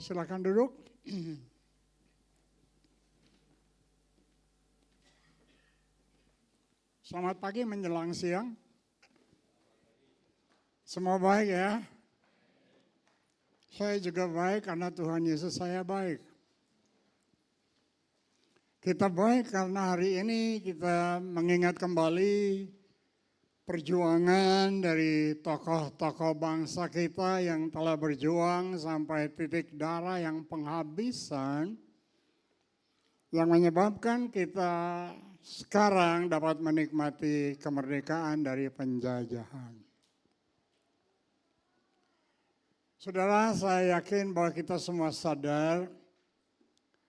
Silakan duduk. Selamat pagi menjelang siang. Semua baik ya. Saya juga baik karena Tuhan Yesus saya baik. Kita baik karena hari ini kita mengingat kembali perjuangan dari tokoh-tokoh bangsa kita yang telah berjuang sampai titik darah yang penghabisan yang menyebabkan kita sekarang dapat menikmati kemerdekaan dari penjajahan. Saudara, saya yakin bahwa kita semua sadar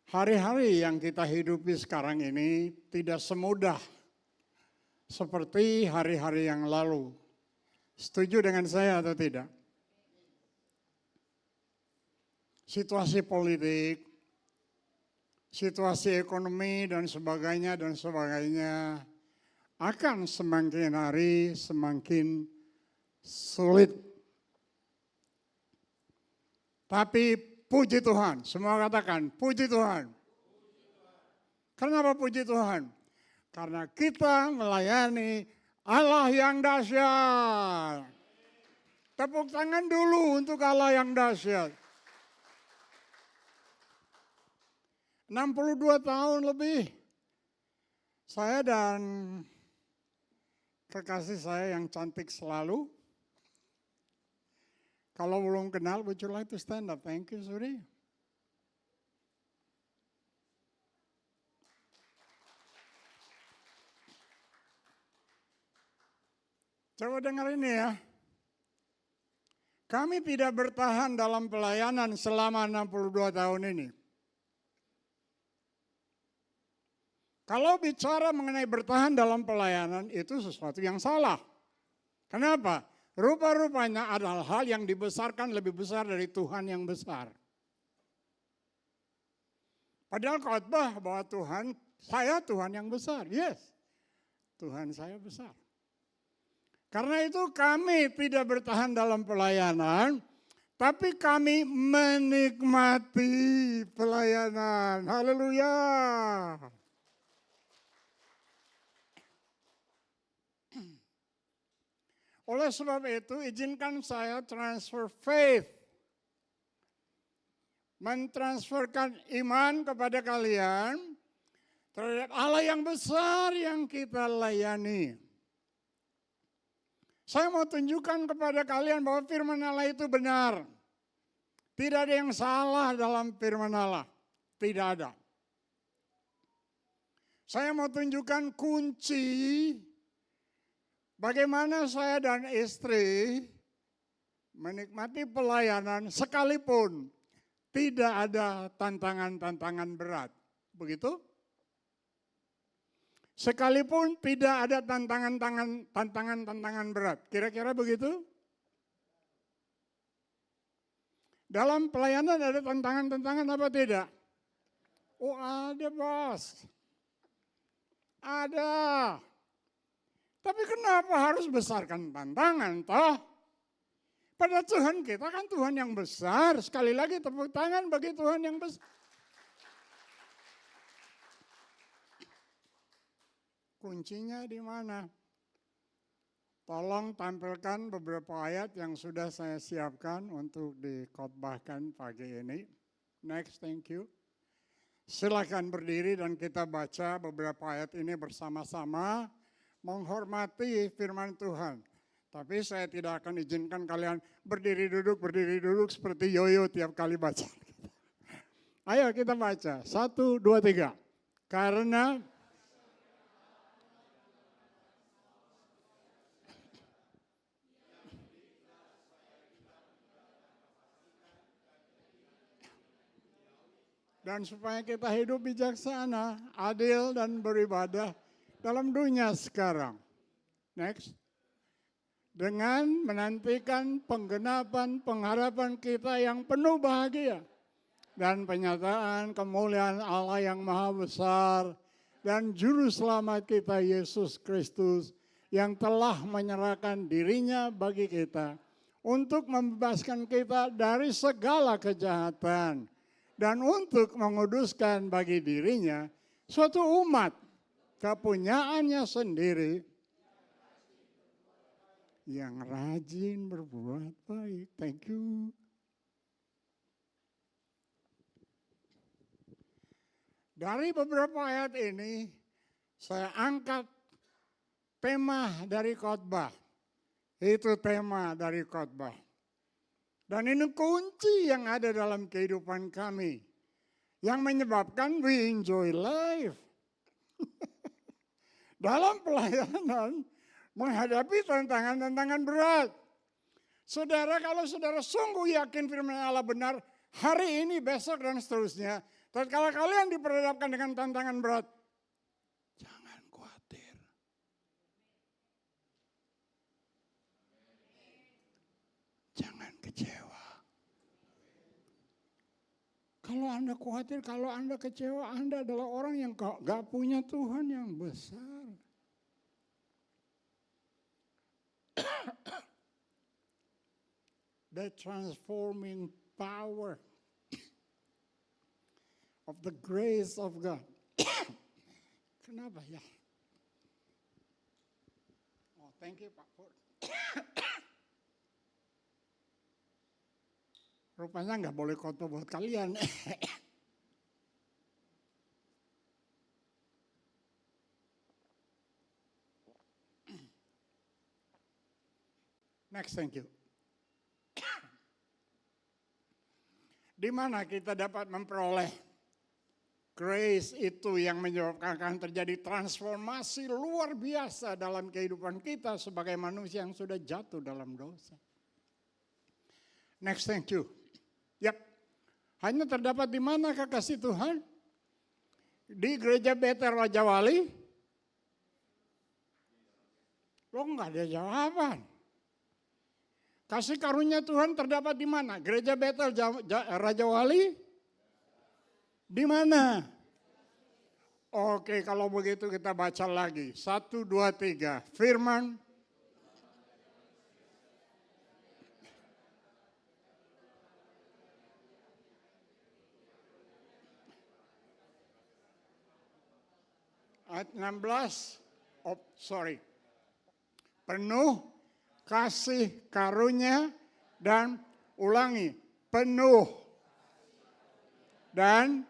hari-hari yang kita hidupi sekarang ini tidak semudah seperti hari-hari yang lalu. Setuju dengan saya atau tidak? Situasi politik, situasi ekonomi dan sebagainya akan semakin hari semakin sulit. Tapi puji Tuhan, semua katakan puji Tuhan. Kenapa puji Tuhan? Karena kita melayani Allah yang dahsyat. Tepuk tangan dulu untuk Allah yang dahsyat. 62 tahun lebih saya dan kekasih saya yang cantik selalu. Kalau belum kenal, would you like to stand up? Thank you, Suri. Coba dengar ini ya. Kami tidak bertahan dalam pelayanan selama 62 tahun ini. Kalau bicara mengenai bertahan dalam pelayanan itu sesuatu yang salah. Kenapa? Rupa-rupanya adalah hal yang dibesarkan lebih besar dari Tuhan yang besar. Padahal khotbah bahwa saya Tuhan yang besar. Yes, Tuhan saya besar. Karena itu kami tidak bertahan dalam pelayanan, tapi kami menikmati pelayanan. Haleluya. Oleh sebab itu, izinkan saya transfer faith. Mentransferkan iman kepada kalian terhadap Allah yang besar yang kita layani. Saya mau tunjukkan kepada kalian bahwa firman Allah itu benar. Tidak ada yang salah dalam firman Allah. Tidak ada. Saya mau tunjukkan kunci bagaimana saya dan istri menikmati pelayanan sekalipun tidak ada tantangan-tantangan berat. Begitu? Sekalipun tidak ada tantangan-tantangan berat. Kira-kira begitu? Dalam pelayanan ada tantangan-tantangan apa tidak? Oh ada bos. Ada. Tapi kenapa harus besarkan tantangan toh? Pada Tuhan kita kan Tuhan yang besar. Sekali lagi tepuk tangan bagi Tuhan yang besar. Kuncinya di mana? Tolong tampilkan beberapa ayat yang sudah saya siapkan untuk dikhotbahkan pagi ini. Next, thank you. Silakan berdiri dan kita baca beberapa ayat ini bersama-sama. Menghormati firman Tuhan. Tapi saya tidak akan izinkan kalian berdiri duduk seperti yoyo tiap kali baca. Ayo kita baca. 1, 2, 3. Karena dan supaya kita hidup bijaksana, adil dan beribadah dalam dunia sekarang. Next. Dengan menantikan penggenapan pengharapan kita yang penuh bahagia. Dan penyataan kemuliaan Allah yang maha besar. Dan juru selamat kita Yesus Kristus yang telah menyerahkan dirinya bagi kita. untuk membebaskan kita dari segala kejahatan dan untuk menguduskan bagi dirinya suatu umat kepunyaannya sendiri yang rajin berbuat baik. Thank you. Dari beberapa ayat ini, saya angkat tema dari khotbah. Itu tema dari khotbah. Dan ini kunci yang ada dalam kehidupan kami. Yang menyebabkan we enjoy life. Dalam pelayanan, menghadapi tantangan-tantangan berat. Saudara, kalau saudara sungguh yakin firman Allah benar, hari ini, besok, dan seterusnya, tatkala kalian diperhadapkan dengan tantangan berat, jangan khawatir. Jangan kecewa. Kalau Anda khawatir, kalau Anda kecewa, Anda adalah orang yang gak punya Tuhan yang besar. The transforming power of the grace of God. Kenapa ya? Oh, thank you Pak Pur. Rupanya nggak boleh khotbah buat kalian. Next, thank you. Di mana kita dapat memperoleh grace itu yang menyebabkan akan terjadi transformasi luar biasa dalam kehidupan kita sebagai manusia yang sudah jatuh dalam dosa. Next, thank you. Yap, hanya terdapat di mana kasih Tuhan? Di gereja Betel Raja Wali? Lo nggak ada jawaban. Kasih karunia Tuhan terdapat di mana? Gereja Betel Raja Wali? Di mana? Oke, kalau begitu kita baca lagi. 1, 2, 3. Firman. Ayat 16. Oh, sorry. Penuh kasih karunia dan ulangi penuh. Dan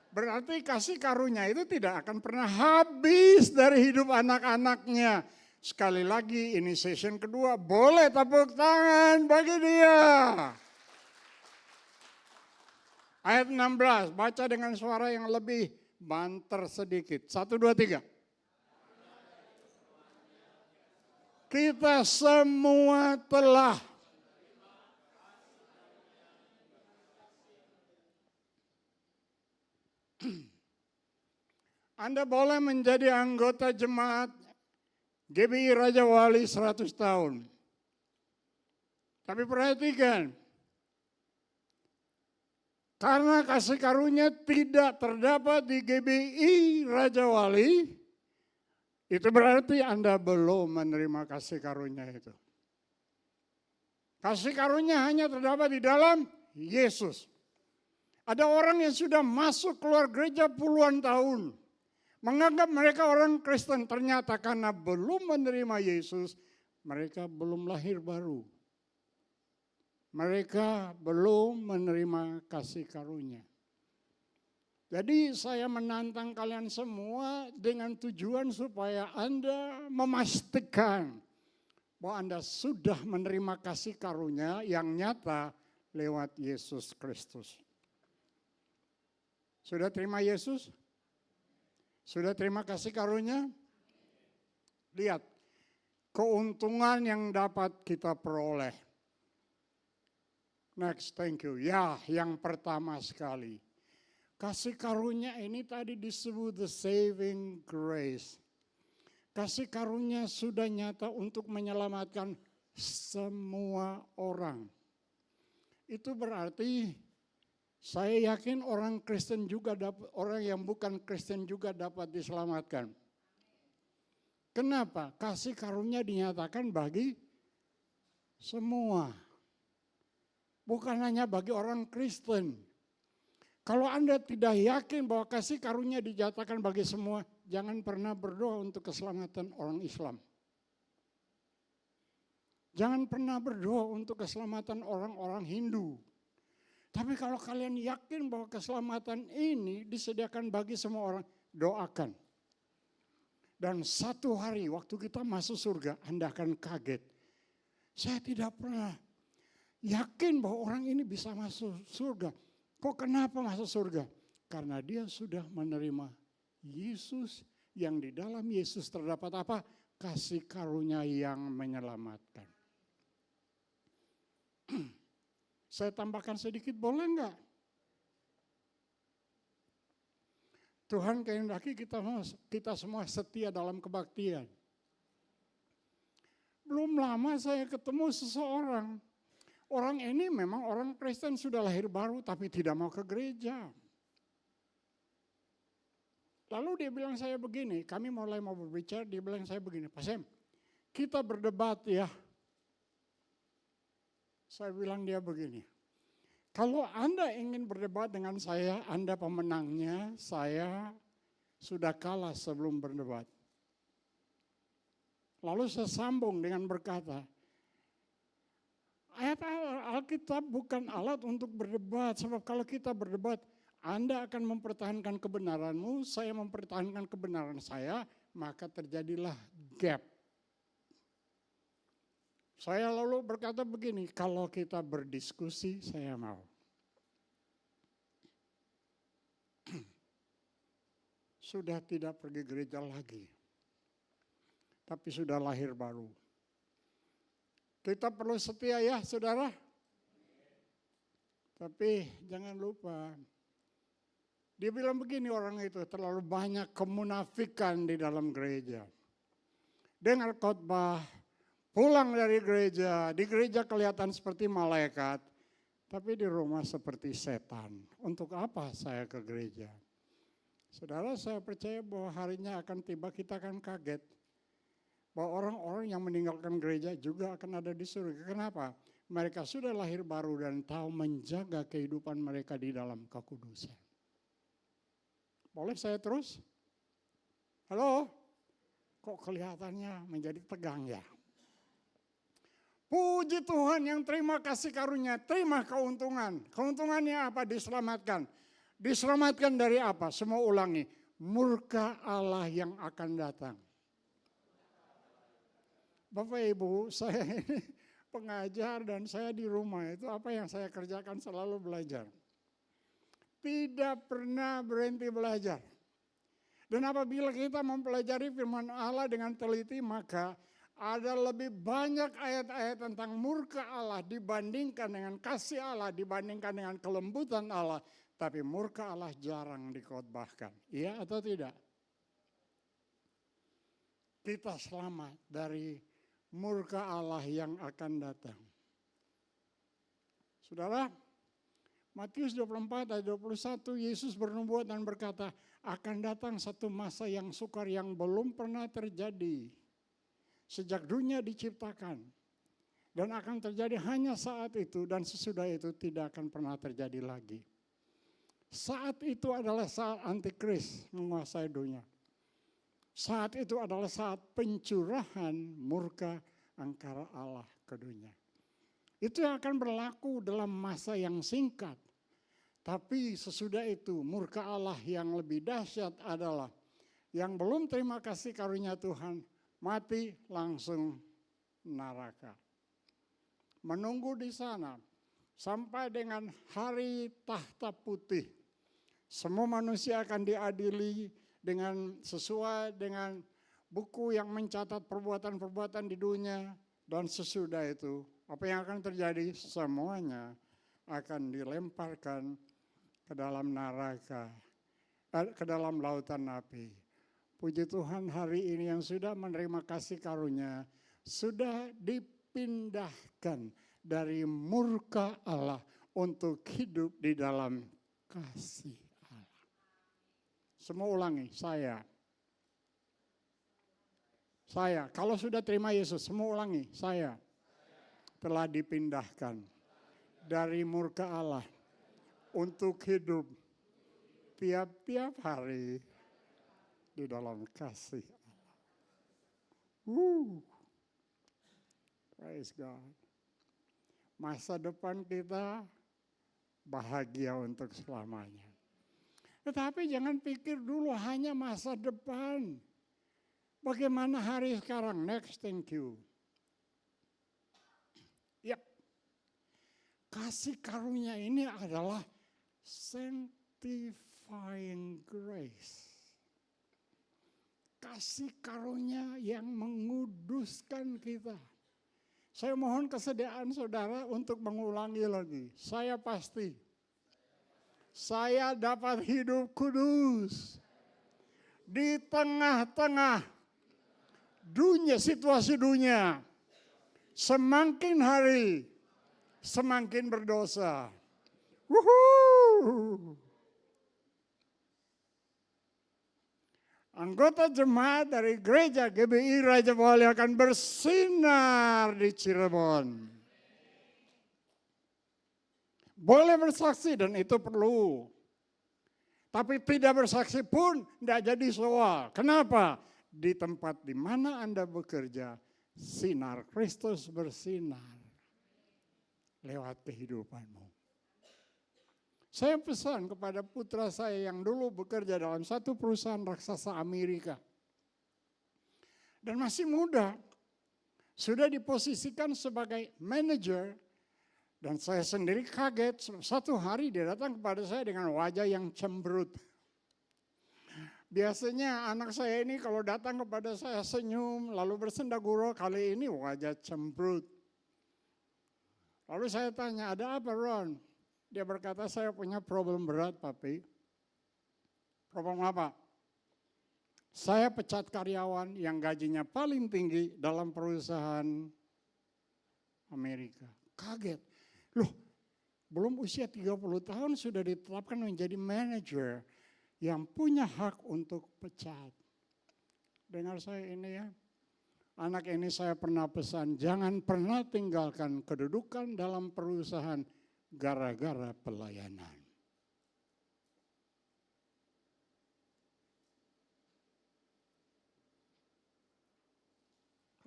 berarti kasih karunia itu tidak akan pernah habis dari hidup anak-anaknya. Sekali lagi ini session kedua, boleh tepuk tangan bagi dia. Ayat 16, baca dengan suara yang lebih banter sedikit. 1, 2, 3. Kita semua telah Anda boleh menjadi anggota jemaat GBI Raja Wali 100 tahun. Tapi perhatikan, karena kasih karunia tidak terdapat di GBI Raja Wali, itu berarti Anda belum menerima kasih karunia itu. Kasih karunia hanya terdapat di dalam Yesus. Ada orang yang sudah masuk keluar gereja puluhan tahun. Menganggap mereka orang Kristen. Ternyata karena belum menerima Yesus, mereka belum lahir baru. Mereka belum menerima kasih karunia. Jadi saya menantang kalian semua dengan tujuan supaya Anda memastikan bahwa Anda sudah menerima kasih karunia yang nyata lewat Yesus Kristus. Sudah terima Yesus? Sudah terima kasih karunia? Lihat, keuntungan yang dapat kita peroleh. Next, thank you. Ya, yang pertama sekali. Kasih karunia ini tadi disebut the saving grace. Kasih karunia sudah nyata untuk menyelamatkan semua orang. Itu berarti saya yakin orang Kristen juga dapat, orang yang bukan Kristen juga dapat diselamatkan. Kenapa? Kasih karunia dinyatakan bagi semua. bukan hanya bagi orang Kristen. Kalau Anda tidak yakin bahwa kasih karunia dijatakan bagi semua, jangan pernah berdoa untuk keselamatan orang Islam. Jangan pernah berdoa untuk keselamatan orang-orang Hindu. Tapi kalau kalian yakin bahwa keselamatan ini disediakan bagi semua orang, doakan. Dan satu hari waktu kita masuk surga, Anda akan kaget. Saya tidak pernah yakin bahwa orang ini bisa masuk surga. Kok kenapa masuk surga? Karena dia sudah menerima Yesus, yang di dalam Yesus terdapat apa? Kasih karunia yang menyelamatkan. Saya tambahkan sedikit, boleh enggak? Tuhan kehendaki kita semua setia dalam kebaktian. Belum lama saya ketemu seseorang. Orang ini memang orang Kristen, sudah lahir baru tapi tidak mau ke gereja. Lalu dia bilang saya begini, kami mulai mau berbicara, dia bilang saya begini, Pak Sam, kita berdebat ya. Saya bilang dia begini, kalau Anda ingin berdebat dengan saya, Anda pemenangnya, saya sudah kalah sebelum berdebat. Lalu saya sambung dengan berkata, ayat Alkitab bukan alat untuk berdebat, sebab kalau kita berdebat, Anda akan mempertahankan kebenaranmu, saya mempertahankan kebenaran saya, maka terjadilah gap. Saya lalu berkata begini, kalau kita berdiskusi, saya mau. Sudah tidak pergi gereja lagi, tapi sudah lahir baru. Kita perlu setia ya, saudara. Tapi jangan lupa, dia bilang begini orang itu, terlalu banyak kemunafikan di dalam gereja. Dengar khotbah, pulang dari gereja, di gereja kelihatan seperti malaikat, tapi di rumah seperti setan. Untuk apa saya ke gereja? Saudara, saya percaya bahwa harinya akan tiba, kita akan kaget. Bahwa orang-orang yang meninggalkan gereja juga akan ada di surga. Kenapa? Mereka sudah lahir baru dan tahu menjaga kehidupan mereka di dalam kekudusan. Boleh saya terus? Halo? Kok kelihatannya menjadi tegang ya? Puji Tuhan yang terima kasih karunia, terima keuntungan. Keuntungannya apa? Diselamatkan. Diselamatkan dari apa? Semua ulangi. Murka Allah yang akan datang. Bapak Ibu, saya ini pengajar dan saya di rumah itu apa yang saya kerjakan selalu belajar. Tidak pernah berhenti belajar. Dan apabila kita mempelajari firman Allah dengan teliti, maka ada lebih banyak ayat-ayat tentang murka Allah dibandingkan dengan kasih Allah, dibandingkan dengan kelembutan Allah. Tapi murka Allah jarang dikhotbahkan. Iya atau tidak? Kita selamat dari murka Allah yang akan datang. Saudara, Matius 24 ayat 21, Yesus bernubuat dan berkata, akan datang satu masa yang sukar yang belum pernah terjadi sejak dunia diciptakan. Dan akan terjadi hanya saat itu dan sesudah itu tidak akan pernah terjadi lagi. Saat itu adalah saat antikris menguasai dunia. Saat itu adalah saat pencurahan murka angkara Allah ke dunia. Itu yang akan berlaku dalam masa yang singkat. Tapi sesudah itu murka Allah yang lebih dahsyat adalah yang belum terima kasih karunia Tuhan, mati langsung neraka. Menunggu di sana sampai dengan hari tahta putih. Semua manusia akan diadili dengan sesuai dengan buku yang mencatat perbuatan-perbuatan di dunia. Dan sesudah itu apa yang akan terjadi? Semuanya akan dilemparkan ke dalam neraka, ke dalam lautan api. Puji Tuhan, hari ini yang sudah menerima kasih karunia sudah dipindahkan dari murka Allah untuk hidup di dalam kasih Allah. Semua ulangi, saya. Kalau sudah terima Yesus, semua ulangi, saya telah dipindahkan dari murka Allah untuk hidup tiap-tiap hari di dalam kasih Allah. Praise God. Masa depan kita bahagia untuk selamanya. Tetapi jangan pikir dulu hanya masa depan. Bagaimana hari sekarang? Next, thank you. Yap. Kasih karunia ini adalah sanctifying grace. Kasih karunia yang menguduskan kita. Saya mohon kesediaan saudara untuk mengulangi lagi. Saya pasti, saya dapat hidup kudus di tengah-tengah dunia, situasi dunia. Semakin hari, semakin berdosa. Wuhuu. Anggota jemaat dari gereja GBI Raja Wali akan bersinar di Cirebon. Boleh bersaksi dan itu perlu. Tapi tidak bersaksi pun tidak jadi soal. Kenapa? Di tempat di mana Anda bekerja, sinar Kristus bersinar lewat kehidupanmu. Saya pesan kepada putra saya yang dulu bekerja dalam satu perusahaan raksasa Amerika. Dan masih muda, sudah diposisikan sebagai manajer. Dan saya sendiri kaget, satu hari dia datang kepada saya dengan wajah yang cemberut. Biasanya anak saya ini kalau datang kepada saya senyum, lalu bersenda gurau, kali ini wajah cemberut. Lalu saya tanya, ada apa Ron? Dia berkata, saya punya problem berat, Papi. Problem apa? Saya pecat karyawan yang gajinya paling tinggi dalam perusahaan Amerika. Kaget. Loh, belum usia 30 tahun sudah ditetapkan menjadi manajer yang punya hak untuk pecat. Dengar saya ini ya. Anak ini saya pernah pesan, jangan pernah tinggalkan kedudukan dalam perusahaan gara-gara pelayanan.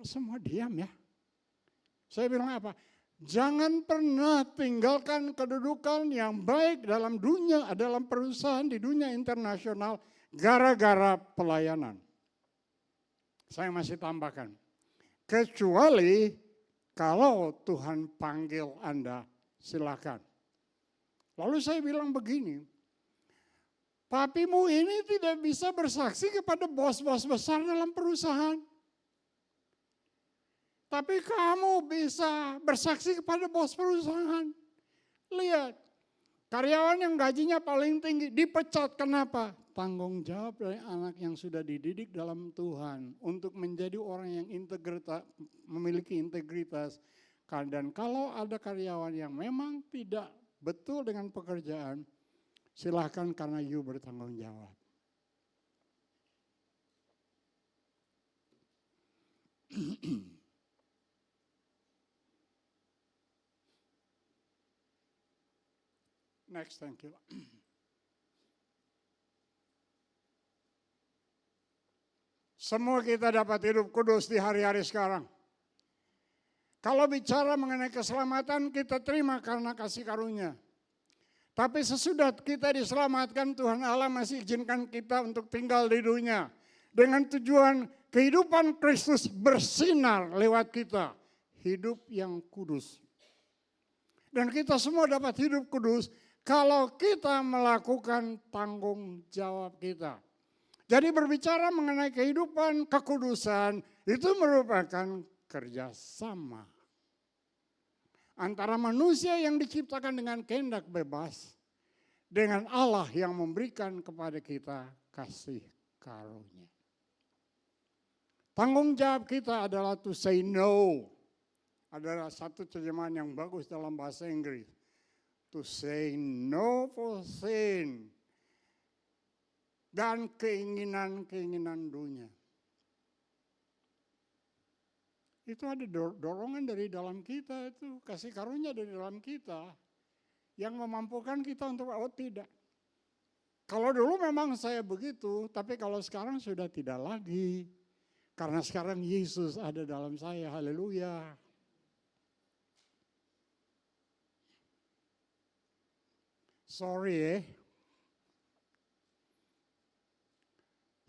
Semua diam ya. Saya bilang apa? Jangan pernah tinggalkan kedudukan yang baik dalam dunia, dalam perusahaan di dunia internasional gara-gara pelayanan. Saya masih tambahkan, kecuali kalau Tuhan panggil Anda, silakan. Lalu saya bilang begini, papimu ini tidak bisa bersaksi kepada bos-bos besar dalam perusahaan. Tapi kamu bisa bersaksi kepada bos perusahaan. Lihat, karyawan yang gajinya paling tinggi dipecat, kenapa? Tanggung jawab dari anak yang sudah dididik dalam Tuhan untuk menjadi orang yang memiliki integritas. Dan kalau ada karyawan yang memang tidak betul dengan pekerjaan, silahkan karena you bertanggung jawab. Next, thank you. Semua kita dapat hidup kudus di hari-hari sekarang. Kalau bicara mengenai keselamatan, kita terima karena kasih karunia. Tapi sesudah kita diselamatkan, Tuhan Allah masih izinkan kita untuk tinggal di dunia. Dengan tujuan kehidupan Kristus bersinar lewat kita. Hidup yang kudus. Dan kita semua dapat hidup kudus kalau kita melakukan tanggung jawab kita. Jadi berbicara mengenai kehidupan kekudusan itu merupakan kerjasama antara manusia yang diciptakan dengan kehendak bebas dengan Allah yang memberikan kepada kita kasih karunia. Tanggung jawab kita adalah to say no. Adalah satu terjemahan yang bagus dalam bahasa Inggris. To say no for sin. Dan keinginan-keinginan dunia. Itu ada dorongan dari dalam kita itu. Kasih karunia dari dalam kita. yang memampukan kita untuk tidak. Kalau dulu memang saya begitu, tapi kalau sekarang sudah tidak lagi. Karena sekarang Yesus ada dalam saya, haleluya. Sorry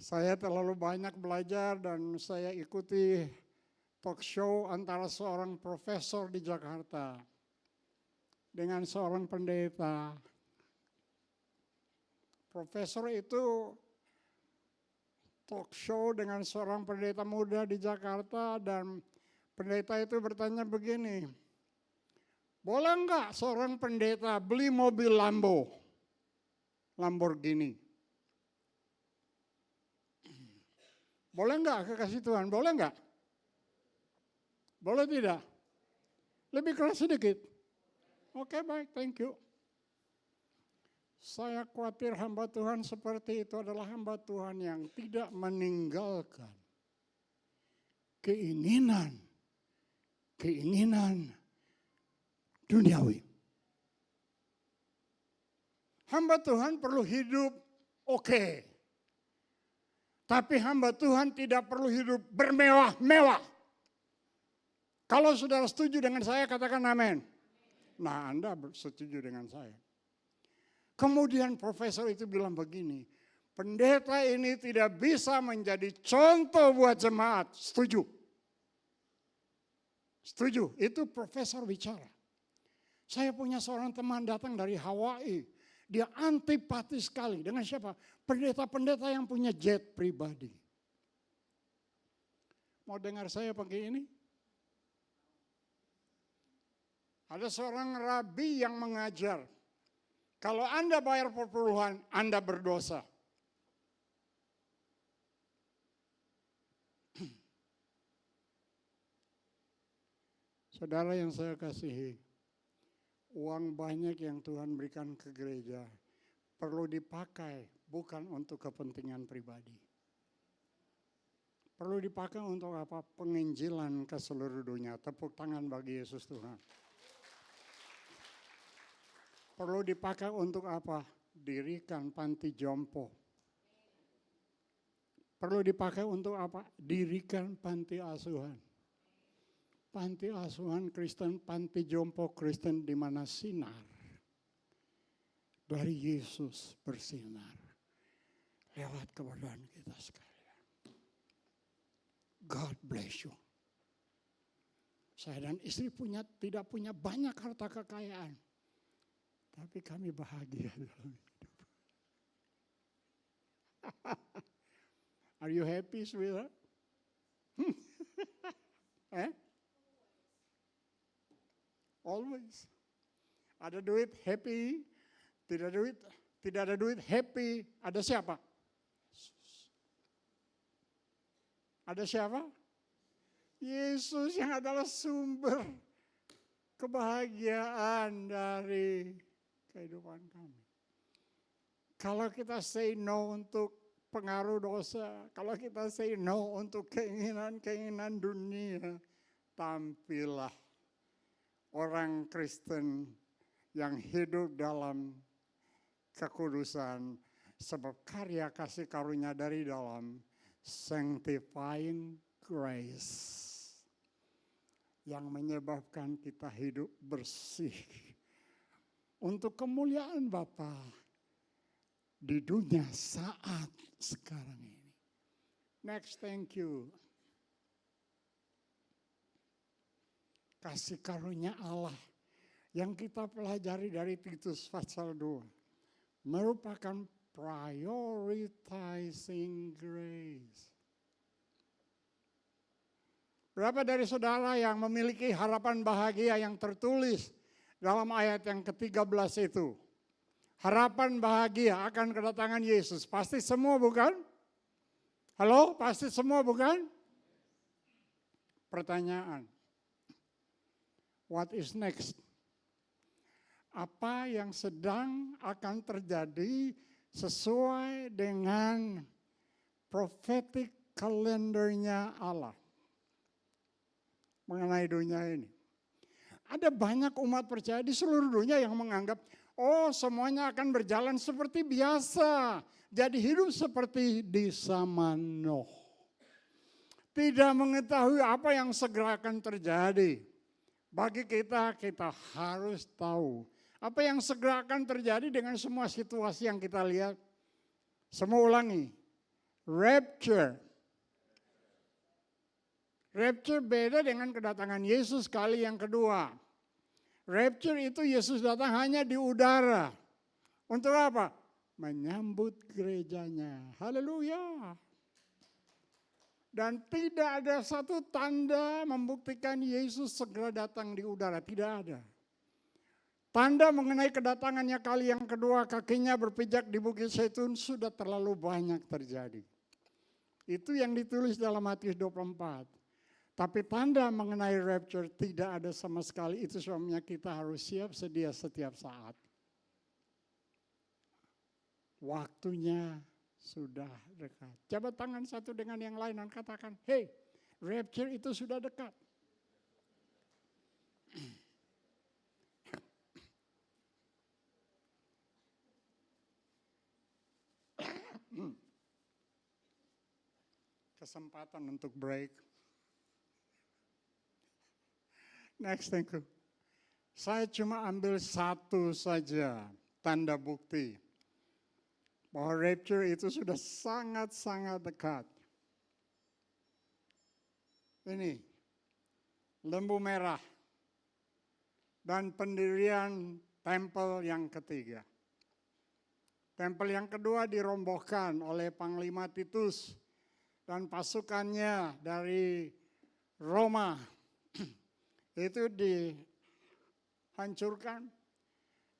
saya terlalu banyak belajar dan saya ikuti talk show antara seorang profesor di Jakarta dengan seorang pendeta. Profesor itu talk show dengan seorang pendeta muda di Jakarta dan pendeta itu bertanya begini, boleh enggak seorang pendeta beli mobil Lamborghini? Boleh enggak kekasih Tuhan? Boleh enggak? Boleh tidak? Lebih keras sedikit. Oke, baik, thank you. Saya khawatir hamba Tuhan seperti itu adalah hamba Tuhan yang tidak meninggalkan keinginan duniawi. Hamba Tuhan perlu hidup oke. Tapi hamba Tuhan tidak perlu hidup bermewah-mewah. Kalau saudara setuju dengan saya, katakan amin. Nah, Anda setuju dengan saya. Kemudian profesor itu bilang begini, pendeta ini tidak bisa menjadi contoh buat jemaat. Setuju? Setuju, itu profesor bicara. Saya punya seorang teman datang dari Hawaii. Dia antipati sekali dengan siapa? Pendeta-pendeta yang punya jet pribadi. Mau dengar saya pagi ini? Ada seorang rabi yang mengajar. Kalau Anda bayar perpuluhan, Anda berdosa. Saudara yang saya kasihi, uang banyak yang Tuhan berikan ke gereja perlu dipakai bukan untuk kepentingan pribadi. Perlu dipakai untuk apa? Penginjilan ke seluruh dunia. Tepuk tangan bagi Yesus Tuhan. Perlu dipakai untuk apa? Dirikan panti jompo. Perlu dipakai untuk apa? Dirikan panti asuhan. Panti asuhan Kristen, panti jompo Kristen di mana sinar dari Yesus bersinar lewat keberadaan kita sekalian. God bless you. Saya dan istri tidak punya banyak harta kekayaan. Tapi kami bahagia dalam hidup. Are you happy, sweetheart? Always. Ada duit, happy. Tidak ada duit, happy. Ada siapa? Ada siapa? Yesus yang adalah sumber kebahagiaan dari kehidupan kami. Kalau kita say no untuk pengaruh dosa, kalau kita say no untuk keinginan dunia, tampillah orang Kristen yang hidup dalam kekudusan sebab karya kasih karunia dari dalam sanctifying grace yang menyebabkan kita hidup bersih untuk kemuliaan Bapa di dunia saat sekarang ini. Next, thank you. Kasih karunia Allah yang kita pelajari dari Titus pasal 2 merupakan prioritizing grace. Berapa dari saudara yang memiliki harapan bahagia yang tertulis dalam ayat yang ke-13 itu? Harapan bahagia akan kedatangan Yesus. Pasti semua bukan? Halo, pasti semua bukan? Pertanyaan. What is next? Apa yang sedang akan terjadi sesuai dengan prophetic kalendernya Allah mengenai dunia ini? Ada banyak umat percaya di seluruh dunia yang menganggap Oh, semuanya akan berjalan seperti biasa. Jadi hidup seperti di zaman Nuh. Tidak mengetahui apa yang segera akan terjadi. Bagi kita, kita harus tahu apa yang segera akan terjadi dengan semua situasi yang kita lihat. Semua ulangi. Rapture. Rapture beda dengan kedatangan Yesus kali yang kedua. Rapture itu Yesus datang hanya di udara. Untuk apa? Menyambut gerejanya. Haleluya. Dan tidak ada satu tanda membuktikan Yesus segera datang di udara. Tidak ada. Tanda mengenai kedatangannya kali yang kedua, kakinya berpijak di Bukit Zaitun sudah terlalu banyak terjadi. Itu yang ditulis dalam Matius 24. Tapi tanda mengenai rapture tidak ada sama sekali. Itu sebabnya kita harus siap sedia setiap saat. Waktunya sudah dekat. Coba tangan satu dengan yang lain dan katakan, hey, rapture itu sudah dekat. Kesempatan untuk break. Next, thank you. Saya cuma ambil satu saja tanda bukti bahwa rapture itu sudah sangat-sangat dekat. Ini, lembu merah dan pendirian tempel yang ketiga. Tempel yang kedua dirobohkan oleh Panglima Titus dan pasukannya dari Roma. Itu dihancurkan.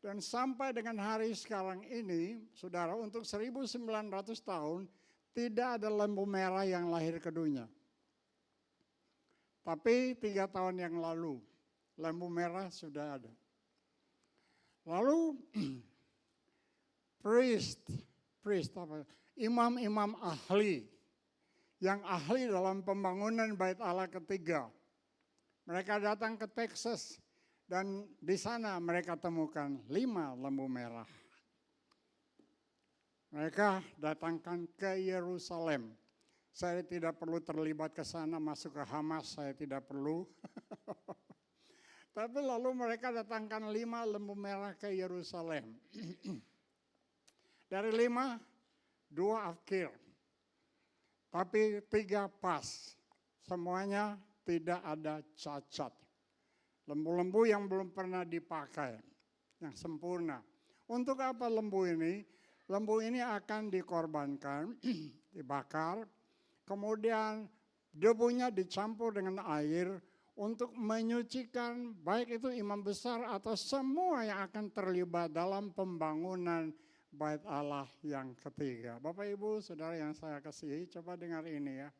Dan sampai dengan hari sekarang ini, saudara, untuk 1900 tahun, tidak ada lembu merah yang lahir ke dunia. Tapi 3 tahun yang lalu, lembu merah sudah ada. Lalu, imam-imam ahli, yang ahli dalam pembangunan Bait Allah ketiga, mereka datang ke Texas dan di sana mereka temukan 5 lembu merah. Mereka datangkan ke Yerusalem. Saya tidak perlu terlibat ke sana, masuk ke Hamas, saya tidak perlu. Tapi lalu mereka datangkan 5 lembu merah ke Yerusalem. Dari 5, 2 afkir. Tapi 3 pas. Semuanya tidak ada cacat. Lembu-lembu yang belum pernah dipakai, yang sempurna. Untuk apa lembu ini? Lembu ini akan dikorbankan, dibakar, kemudian debunya dicampur dengan air untuk menyucikan baik itu imam besar atau semua yang akan terlibat dalam pembangunan Bait Allah yang ketiga. Bapak Ibu, saudara yang saya kasihi, coba dengar ini ya.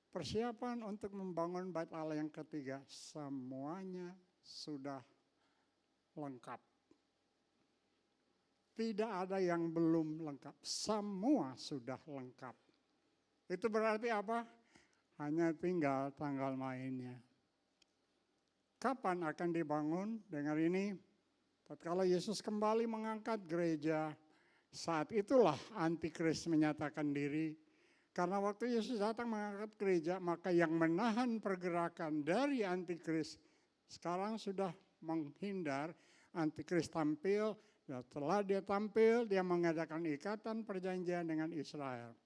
Persiapan untuk membangun Bait Allah yang ketiga, semuanya sudah lengkap. Tidak ada yang belum lengkap, semua sudah lengkap. Itu berarti apa? Hanya tinggal tanggal mainnya. Kapan akan dibangun? Dengar ini, tatkala Yesus kembali mengangkat gereja, saat itulah antikris menyatakan diri. Karena waktu Yesus datang mengangkat gereja, maka yang menahan pergerakan dari antikris sekarang sudah menghindar. Antikris tampil, dan setelah dia tampil, dia mengadakan ikatan perjanjian dengan Israel.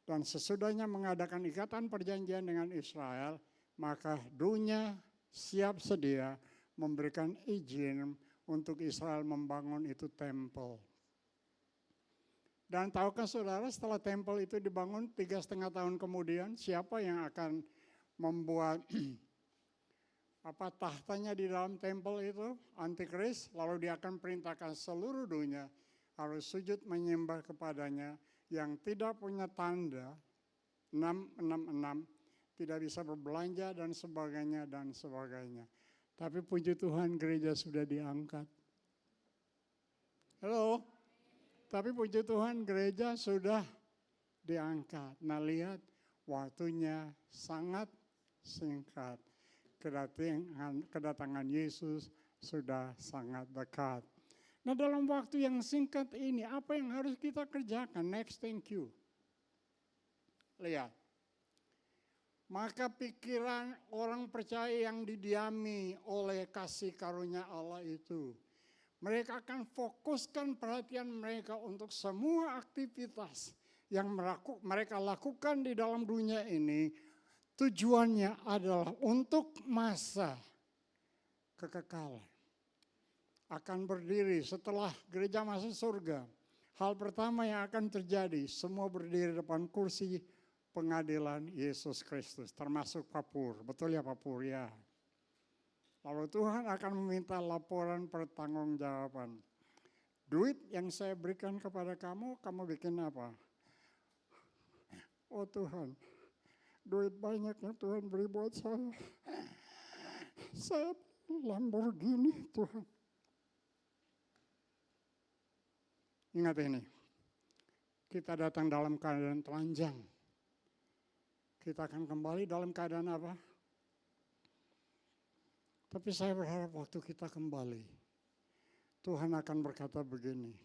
Dan sesudahnya mengadakan ikatan perjanjian dengan Israel, maka dunia siap sedia memberikan izin untuk Israel membangun itu tempel. Dan tahukah saudara, setelah tempel itu dibangun 3,5 tahun kemudian, siapa yang akan membuat tahtanya di dalam tempel itu? Antikris. Lalu dia akan perintahkan seluruh dunia harus sujud menyembah kepadanya, yang tidak punya tanda 666, tidak bisa berbelanja dan sebagainya dan sebagainya. Tapi puji Tuhan, gereja sudah diangkat. Halo? Tapi puji Tuhan, gereja sudah diangkat. Nah, lihat, waktunya sangat singkat. Kedatangan Yesus sudah sangat dekat. Nah, dalam waktu yang singkat ini, apa yang harus kita kerjakan? Next, thank you. Lihat. Maka pikiran orang percaya yang didiami oleh kasih karunia Allah itu, mereka akan fokuskan perhatian mereka untuk semua aktivitas yang mereka lakukan di dalam dunia ini. Tujuannya adalah untuk masa kekekalan. Akan berdiri setelah gereja masuk surga. Hal pertama yang akan terjadi, semua berdiri depan kursi pengadilan Yesus Kristus, termasuk Papur. Betul ya Papur ya. Lalu Tuhan akan meminta laporan pertanggungjawaban. Duit yang saya berikan kepada kamu, kamu bikin apa? Oh Tuhan, duit banyak yang Tuhan beri buat saya. Saya Lamborghini Tuhan. Ingat ini, kita datang dalam keadaan telanjang. Kita akan kembali dalam keadaan apa? Tapi saya berharap waktu kita kembali, Tuhan akan berkata begini,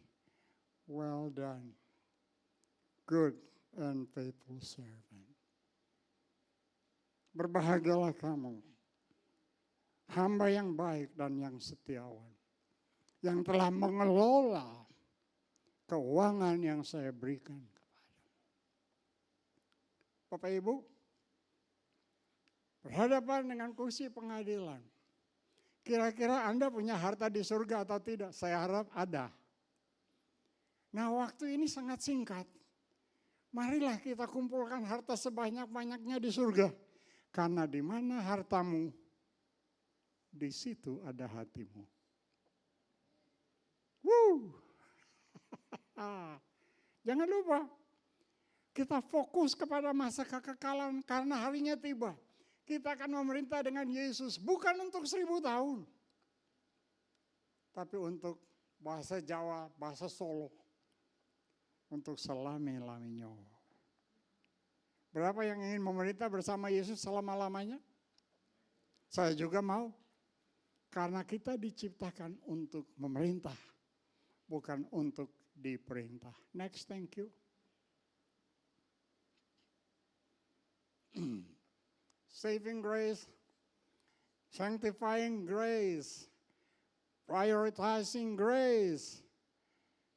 well done, good and faithful servant. Berbahagialah kamu, hamba yang baik dan yang setiawan, yang telah mengelola keuangan yang saya berikan kepadamu. Bapak Ibu, berhadapan dengan kursi pengadilan. Kira-kira Anda punya harta di surga atau tidak? Saya harap ada. Nah, waktu ini sangat singkat. Marilah kita kumpulkan harta sebanyak-banyaknya di surga. Karena di mana hartamu, di situ ada hatimu. Jangan lupa, kita fokus kepada masa kekekalan karena harinya tiba. Kita akan memerintah dengan Yesus bukan untuk 1000 tahun. Tapi untuk bahasa Jawa, bahasa Solo. Untuk selama-lamanya. Berapa yang ingin memerintah bersama Yesus selama-lamanya? Saya juga mau. Karena kita diciptakan untuk memerintah. Bukan untuk diperintah. Next, thank you. Saving grace, sanctifying grace, prioritizing grace.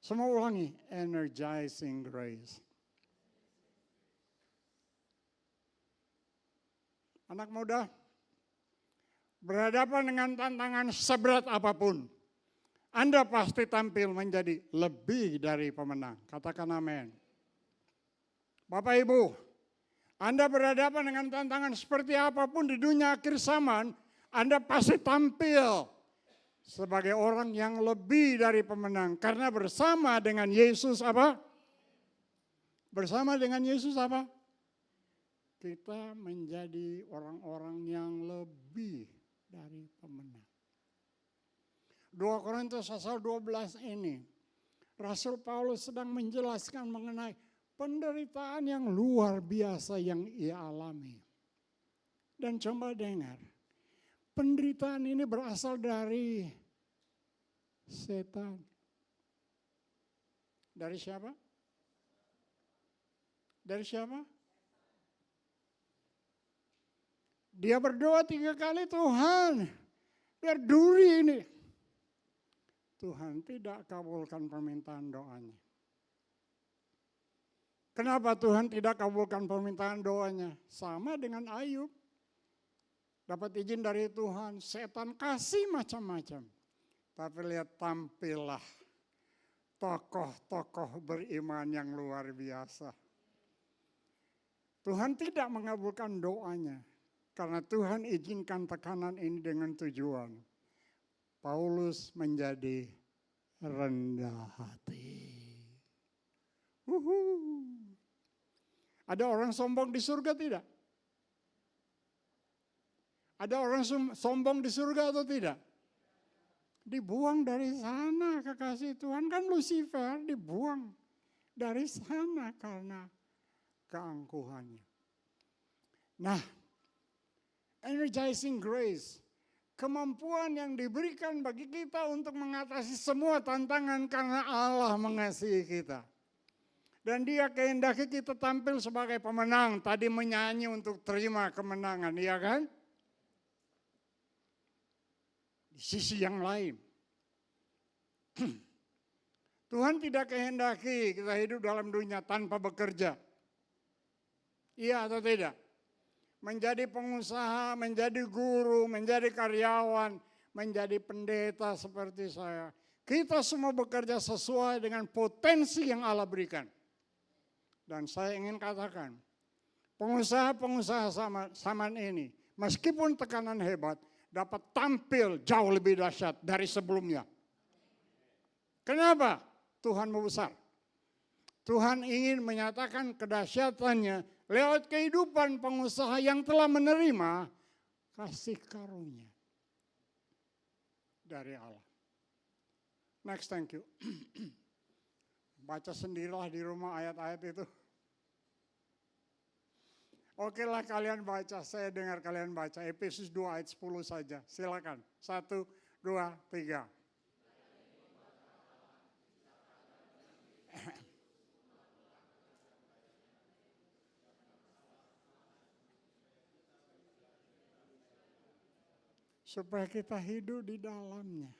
Semua ulangi, energizing grace. Anak muda, berhadapan dengan tantangan seberat apapun, Anda pasti tampil menjadi lebih dari pemenang. Katakan amin. Bapak Ibu, Anda berhadapan dengan tantangan seperti apapun di dunia akhir zaman, Anda pasti tampil sebagai orang yang lebih dari pemenang. Karena bersama dengan Yesus apa? Bersama dengan Yesus apa? Kita menjadi orang-orang yang lebih dari pemenang. 2 Korintus pasal 12 ini, Rasul Paulus sedang menjelaskan mengenai penderitaan yang luar biasa yang ia alami. Dan coba dengar, penderitaan ini berasal dari setan. Dari siapa? Dari siapa? Dia berdoa 3 kali, Tuhan, biar duri ini. Tuhan tidak kabulkan permintaan doanya. Kenapa Tuhan tidak kabulkan permintaan doanya? Sama dengan Ayub. Dapat izin dari Tuhan, setan kasih macam-macam. Tapi lihat tampillah tokoh-tokoh beriman yang luar biasa. Tuhan tidak mengabulkan doanya. Karena Tuhan izinkan tekanan ini dengan tujuan. Paulus menjadi rendah hati. Ada orang sombong di surga tidak? Ada orang sombong di surga atau tidak? Dibuang dari sana kekasih Tuhan. Kan Lucifer dibuang dari sana karena keangkuhannya. Nah, energizing grace. kemampuan yang diberikan bagi kita untuk mengatasi semua tantangan karena Allah mengasihi kita. Dan Dia kehendaki kita tampil sebagai pemenang. Tadi menyanyi untuk terima kemenangan, iya kan? Di sisi yang lain, Tuhan tidak kehendaki kita hidup dalam dunia tanpa bekerja. Iya atau tidak? Menjadi pengusaha, menjadi guru, menjadi karyawan, menjadi pendeta seperti saya. Kita semua bekerja sesuai dengan potensi yang Allah berikan. Dan saya ingin katakan, pengusaha-pengusaha zaman ini, meskipun tekanan hebat, dapat tampil jauh lebih dahsyat dari sebelumnya. Kenapa? Tuhan besar. Tuhan ingin menyatakan kedahsyatannya lewat kehidupan pengusaha yang telah menerima kasih karunia dari Allah. Next, thank you. Baca sendirilah di rumah ayat-ayat itu. Oke lah kalian baca, saya dengar kalian baca. Efesus 2 ayat 10 saja, silakan. 1, 2, 3. Supaya kita hidup di dalamnya.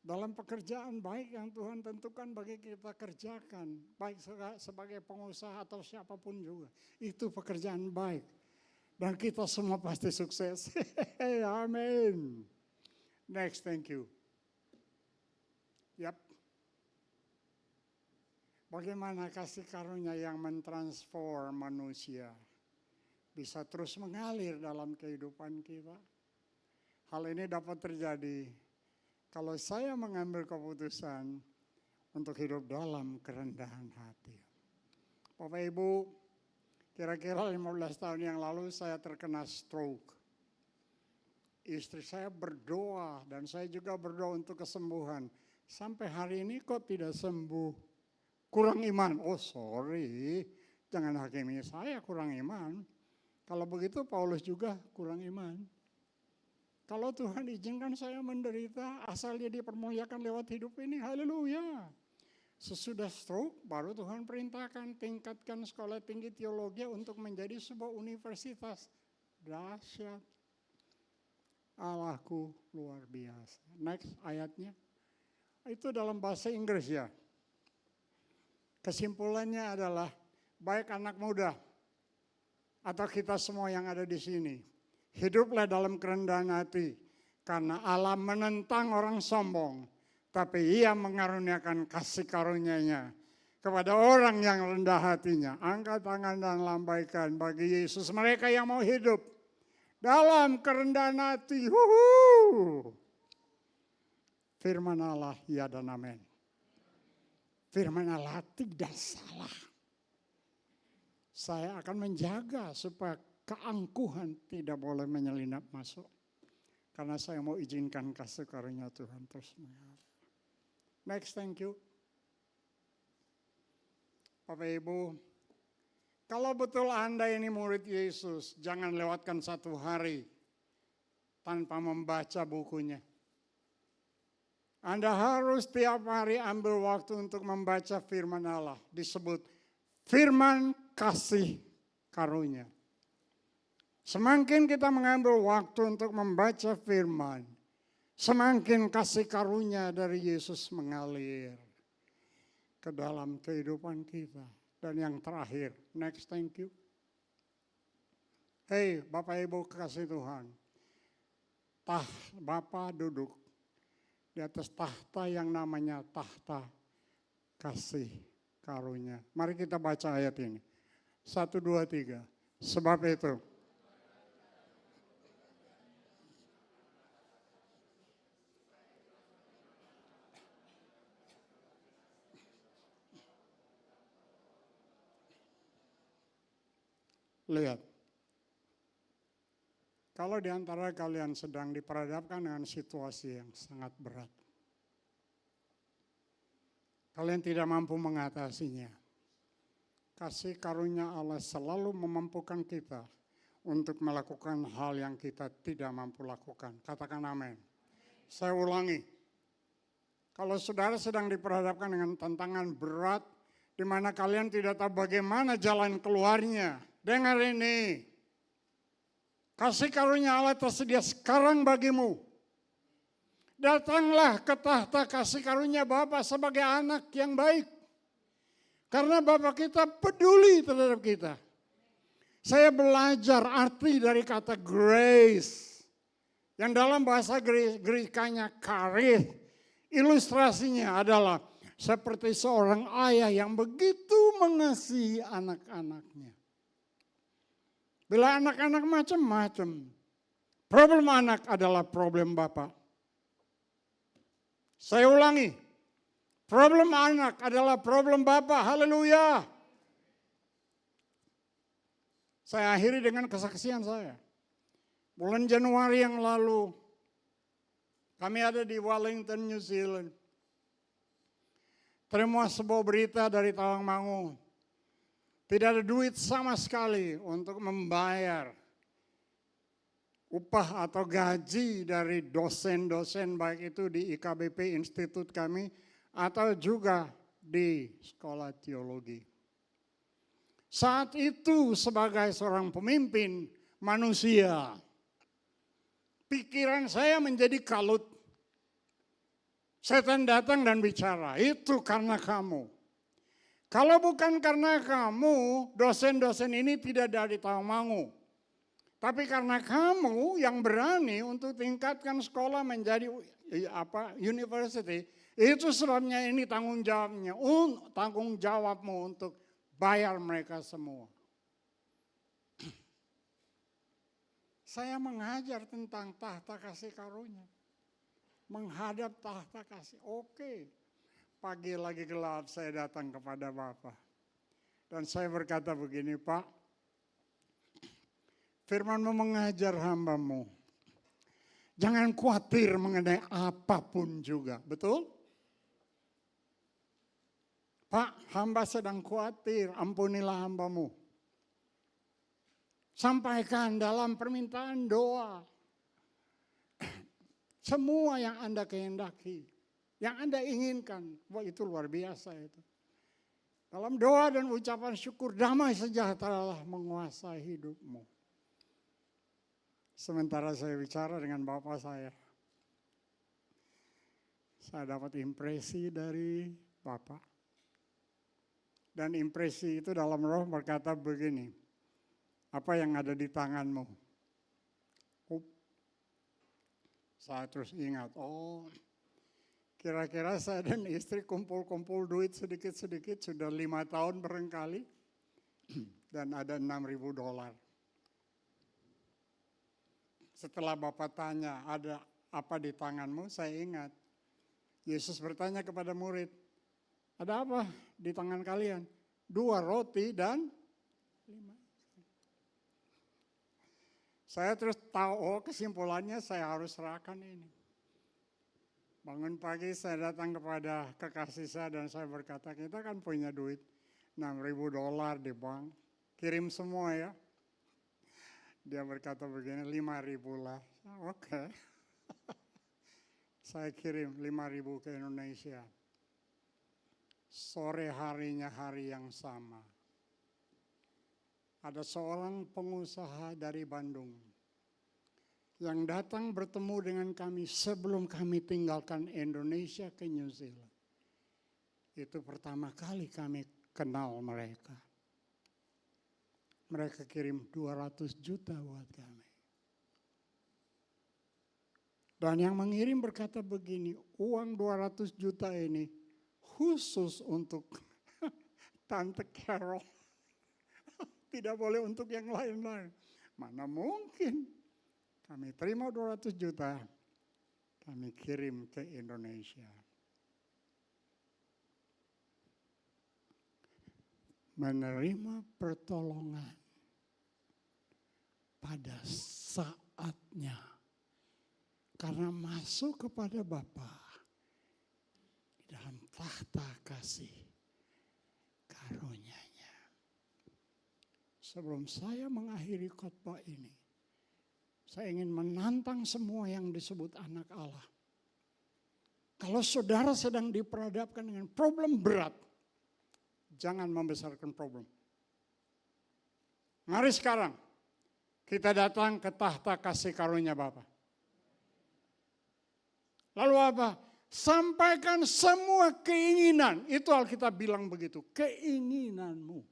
Dalam pekerjaan baik yang Tuhan tentukan bagi kita kerjakan. Baik sebagai pengusaha atau siapapun juga. Itu pekerjaan baik. Dan kita semua pasti sukses. Amin. Next, thank you. Yap. Bagaimana kasih karunia yang mentransform manusia bisa terus mengalir dalam kehidupan kita. Hal ini dapat terjadi kalau saya mengambil keputusan untuk hidup dalam kerendahan hati. Bapak Ibu, kira-kira 15 tahun yang lalu saya terkena stroke. Istri saya berdoa dan saya juga berdoa untuk kesembuhan. Sampai hari ini kok tidak sembuh. Kurang iman. Oh sorry, jangan hakimi saya kurang iman. Kalau begitu Paulus juga kurang iman. Kalau Tuhan izinkan saya menderita, asal Dia dipermuliakan lewat hidup ini, haleluya. Sesudah stroke, baru Tuhan perintahkan tingkatkan sekolah tinggi teologi untuk menjadi sebuah universitas. Dahsyat. Allahku luar biasa. Next ayatnya. Itu dalam bahasa Inggris ya. Kesimpulannya adalah, baik anak muda atau kita semua yang ada di sini, hiduplah dalam kerendahan hati, karena Allah menentang orang sombong, tapi Ia mengaruniakan kasih karunia-Nya kepada orang yang rendah hatinya. Angkat tangan dan lambaikan bagi Yesus mereka yang mau hidup dalam kerendahan hati. Firman Allah, ya dan amin. Firman Allah tidak salah. Saya akan menjaga supaya keangkuhan tidak boleh menyelinap masuk. Karena saya mau izinkan kasih karunia Tuhan terus mengalir. Next, thank you. Bapak Ibu, kalau betul Anda ini murid Yesus, jangan lewatkan satu hari tanpa membaca bukunya. Anda harus tiap hari ambil waktu untuk membaca firman Allah. Disebut firman kasih karunia. Semakin kita mengambil waktu untuk membaca firman, semakin kasih karunia dari Yesus mengalir ke dalam kehidupan kita. Dan yang terakhir, next, thank you. Hei Bapak Ibu kekasih Tuhan, Bapak duduk di atas tahta yang namanya tahta kasih karunia. Mari kita baca ayat ini. 1, 2, 3. Sebab itu, lihat, kalau di antara kalian sedang diperhadapkan dengan situasi yang sangat berat, kalian tidak mampu mengatasinya, kasih karunia Allah selalu memampukan kita untuk melakukan hal yang kita tidak mampu lakukan. Katakan amin. Saya ulangi, kalau saudara sedang diperhadapkan dengan tantangan berat, di mana kalian tidak tahu bagaimana jalan keluarnya, dengar ini. Kasih karunia Allah tersedia sekarang bagimu. Datanglah ke tahta kasih karunia Bapa sebagai anak yang baik. Karena Bapa kita peduli terhadap kita. Saya belajar arti dari kata grace. Yang dalam bahasa Grekanya charis. Ilustrasinya adalah seperti seorang ayah yang begitu mengasihi anak-anaknya. Bila anak-anak macam-macam, problem anak adalah problem Bapak. Saya ulangi, problem anak adalah problem Bapak. Haleluya. Saya akhiri dengan kesaksian saya. Bulan Januari yang lalu, kami ada di Wellington, New Zealand. Terima sebuah berita dari Tawangmangu. Tidak ada duit sama sekali untuk membayar upah atau gaji dari dosen-dosen baik itu di IKBP institut kami atau juga di sekolah teologi. Saat itu sebagai seorang pemimpin manusia, pikiran saya menjadi kalut. Setan datang dan bicara, itu karena kamu. Kalau bukan karena kamu, dosen-dosen ini tidak dari Tawangmangu. Tapi karena kamu yang berani untuk tingkatkan sekolah menjadi university, itu sebabnya ini tanggung jawabmu untuk bayar mereka semua. Saya mengajar tentang tahta kasih karunia. Menghadap tahta kasih, oke. Pagi lagi gelap saya datang kepada Bapak. Dan saya berkata begini, Pak, firman-Mu mengajar hamba-Mu. Jangan khawatir mengenai apapun juga, betul? Pak, hamba sedang khawatir, ampunilah hamba-Mu. Sampaikan dalam permintaan doa. Semua yang Anda kehendaki. Yang Anda inginkan, wah itu luar biasa itu. Dalam doa dan ucapan syukur, damai sejahtera menguasai hidupmu. Sementara saya bicara dengan bapak saya dapat impresi dari bapak. Dan impresi itu dalam roh berkata begini, apa yang ada di tanganmu? Saya terus ingat, kira-kira saya dan istri kumpul-kumpul duit sedikit-sedikit, sudah 5 tahun barangkali, dan ada $6.000. Setelah Bapak tanya, ada apa di tanganmu? Saya ingat, Yesus bertanya kepada murid, ada apa di tangan kalian? 2 roti dan 5. Saya terus tahu, kesimpulannya saya harus serahkan ini. Bangun pagi saya datang kepada kekasih saya dan saya berkata, kita kan punya duit $6.000 di bank, kirim semua ya. Dia berkata begini, 5.000 lah. Oke. Saya kirim 5.000 ke Indonesia. Sore harinya hari yang sama. Ada seorang pengusaha dari Bandung yang datang bertemu dengan kami sebelum kami tinggalkan Indonesia ke New Zealand. Itu pertama kali kami kenal mereka. Mereka kirim 200 juta buat kami. Dan yang mengirim berkata begini, uang 200 juta ini khusus untuk Tante Carol. Tidak boleh untuk yang lain-lain. Mana mungkin. Kami terima 200 juta, kami kirim ke Indonesia. Menerima pertolongan pada saatnya. Karena masuk kepada Bapa di dalam tahta kasih karunia-Nya. Sebelum saya mengakhiri khotbah ini, saya ingin menantang semua yang disebut anak Allah. Kalau saudara sedang diperhadapkan dengan problem berat, jangan membesarkan problem. Mari sekarang kita datang ke tahta kasih karunia Bapa. Lalu apa? Sampaikan semua keinginan. Itu Alkitab bilang begitu, keinginanmu.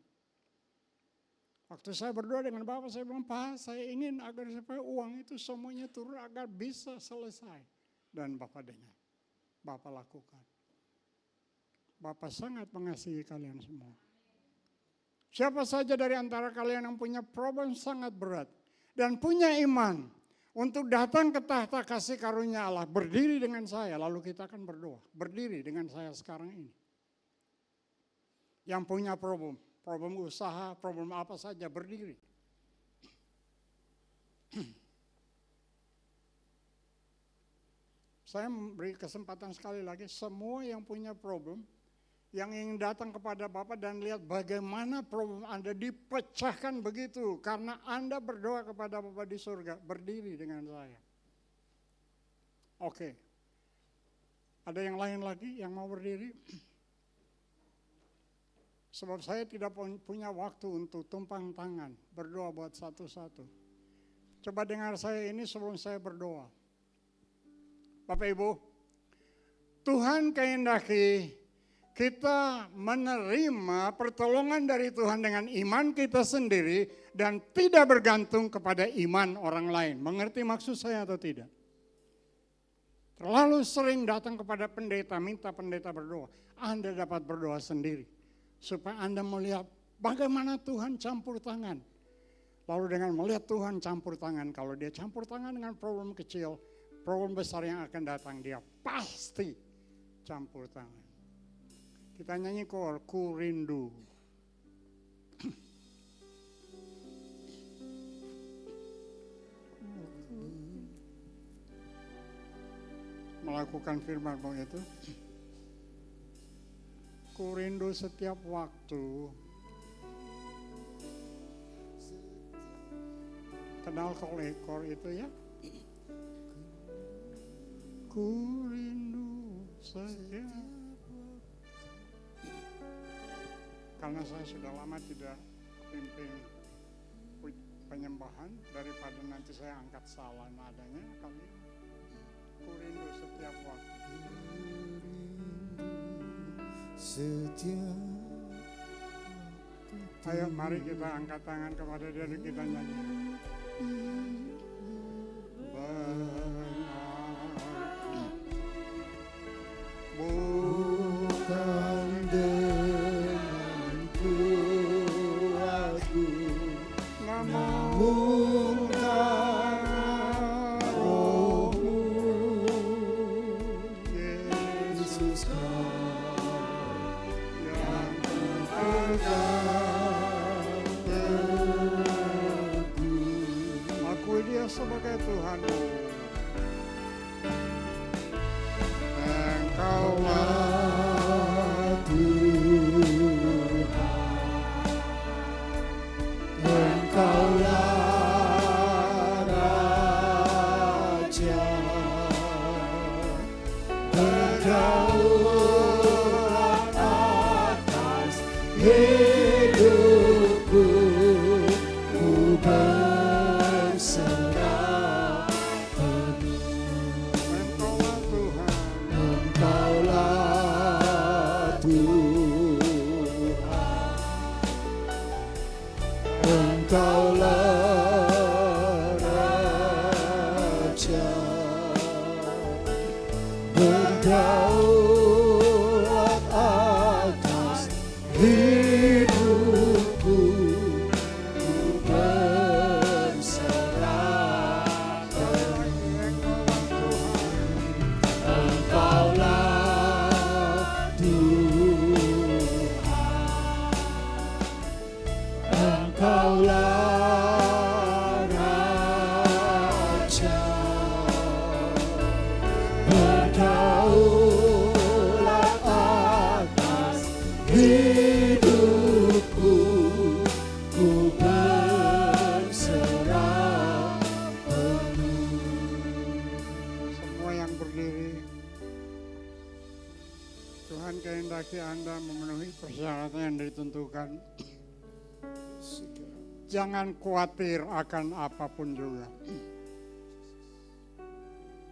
Waktu saya berdoa dengan Bapak, saya bilang, Pak, saya ingin agar supaya uang itu semuanya turun agar bisa selesai. Dan Bapak dengar, Bapak lakukan. Bapak sangat mengasihi kalian semua. Siapa saja dari antara kalian yang punya problem sangat berat dan punya iman untuk datang ke tahta kasih karunia Allah, berdiri dengan saya, lalu kita akan berdoa. Berdiri dengan saya sekarang ini. Yang punya problem usaha, problem apa saja, berdiri. Saya memberi kesempatan sekali lagi, semua yang punya problem, yang ingin datang kepada Bapak dan lihat bagaimana problem Anda dipecahkan begitu, karena Anda berdoa kepada Bapak di surga, berdiri dengan saya. Oke. Ada yang lain lagi yang mau berdiri? Sebab saya tidak punya waktu untuk tumpang tangan, berdoa buat satu-satu. Coba dengar saya ini sebelum saya berdoa. Bapak Ibu, Tuhan kehendaki kita menerima pertolongan dari Tuhan dengan iman kita sendiri dan tidak bergantung kepada iman orang lain. Mengerti maksud saya atau tidak? Terlalu sering datang kepada pendeta, minta pendeta berdoa. Anda dapat berdoa sendiri. Supaya Anda melihat bagaimana Tuhan campur tangan. Lalu dengan melihat Tuhan campur tangan, kalau dia campur tangan dengan problem kecil, problem besar yang akan datang, dia pasti campur tangan. Kita nyanyi kor, ku rindu. Melakukan firman-Mu itu. Ku rindu setiap waktu. Kenal kor itu ya? Ku rindu setiap. Karena saya sudah lama tidak pimpin penyembahan, daripada nanti saya angkat salah nadanya, kali ku rindu setiap waktu. Ayo mari kita angkat tangan kepada Dia, kita nyanyi. Bukan dengan kuatku, namun karena Roh-Mu, Yesus yang terpegang teguh. Akui Dia sebagai Tuhan-Mu. Engkaulah Tuhan, Engkaulah Raja, berdaulat atas hidupku, ku berserah penuh. Engkaulah Tuhan, Engkaulah Raja, berdaulat atas hidupku, ku berserah penuh. Engkaulah Tuhan, Engkaulah Raja, berdaulat atas hidupku, ku syaratnya yang ditentukan. Jangan khawatir akan apapun juga.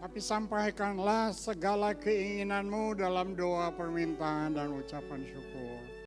Tapi sampaikanlah segala keinginanmu dalam doa permintaan dan ucapan syukur.